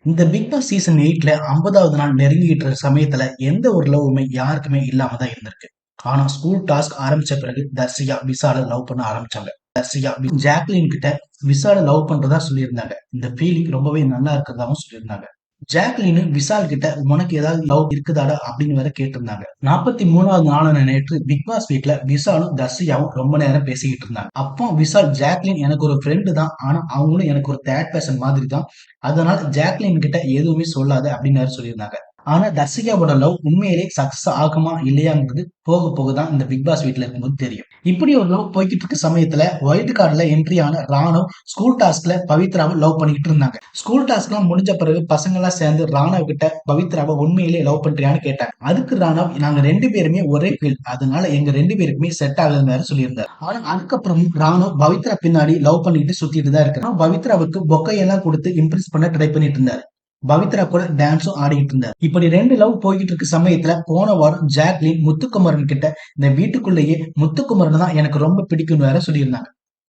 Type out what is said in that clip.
இந்த big Boss season 8ல 50வது நாள் நெருங்கிட்டு இருக்க சமயத்துல எந்த ஒரு லவ்வுமே யாருக்குமே இல்லாம தான் இருந்திருக்கு. ஆனா ஸ்கூல் டாஸ்க் ஆரம்பிச்ச பிறகு தர்சிகா விசால லவ் பண்ண ஆரம்பிச்சாங்க. தர்சிகா ஜாக்லின் கிட்ட விசால லவ் பண்றதா சொல்லியிருந்தாங்க. இந்த ஃபீலிங் ரொம்பவே நல்லா இருக்கிறதாவும் சொல்லியிருந்தாங்க. ஜாக்லின் விஷால் கிட்ட உனக்கு ஏதாவது லவ் இருக்குதாடா அப்படின்னு வேற கேட்டிருந்தாங்க. 43வது நாளான நேற்று பிக் பாஸ் வீட்ல விஷாலும் தர்சிகாவும் ரொம்ப நேரம் பேசிக்கிட்டு இருந்தாங்க. அப்போ விஷால் ஜாக்லின் எனக்கு ஒரு ஃப்ரெண்டு தான், ஆனா அவங்களும் எனக்கு ஒரு தேர்ட் பர்சன் மாதிரி தான், அதனால ஜாக்லின் கிட்ட எதுவுமே சொல்லாத அப்படின்னு வேற சொல்லியிருந்தாங்க. ஆனா தர்சிகாவோட லவ் உண்மையிலே சக்சஸ் ஆகுமா இல்லையாங்கிறது போக போக தான் இந்த பிக் பாஸ் வீட்ல இருக்கும்போது தெரியும். இப்படி ஒரு லவ் போய்கிட்டு இருக்க சமயத்துல வைல்ட் கார்டுல என்ட்ரி ஆன ராணவ் ஸ்கூல் டாஸ்க்ல பவித்ராவை லவ் பண்ணிக்கிட்டு இருந்தாங்க. ஸ்கூல் டாஸ்க் எல்லாம் முடிஞ்ச பிறகு பசங்க எல்லாம் சேர்ந்து ராணவ் கிட்ட பவித்ராவை உண்மையிலேயே லவ் பண்றியான்னு கேட்டாங்க. அதுக்கு ராணவ் நாங்க 2 பேருமே ஒரே ஃபீல்ட், அதனால எங்க 2 பேருக்குமே செட் ஆகுதுன்னு சொல்லியிருந்தாரு. ஆனா அதுக்கப்புறம் ராணவ் பவித்ரா பின்னாடி லவ் பண்ணிட்டு சுத்திட்டு தான் இருக்காரு. பவித்ராவுக்கு பொக்கையெல்லாம் கொடுத்து இம்ப்ரெஸ் பண்ண ட்ரை பண்ணிட்டு இருந்தாரு. பவித்ரா கூட டான்ஸும் ஆடிட்டு இருந்தார். இப்படி 2 லவ் போய்கிட்டு இருக்க சமயத்துல போன வாரம் ஜாக்லின் முத்துக்குமரன் கிட்ட இந்த வீட்டுக்குள்ளேயே முத்துக்குமரன் தான் எனக்கு ரொம்ப பிடிக்கும்னு வேற சொல்லியிருந்தாங்க.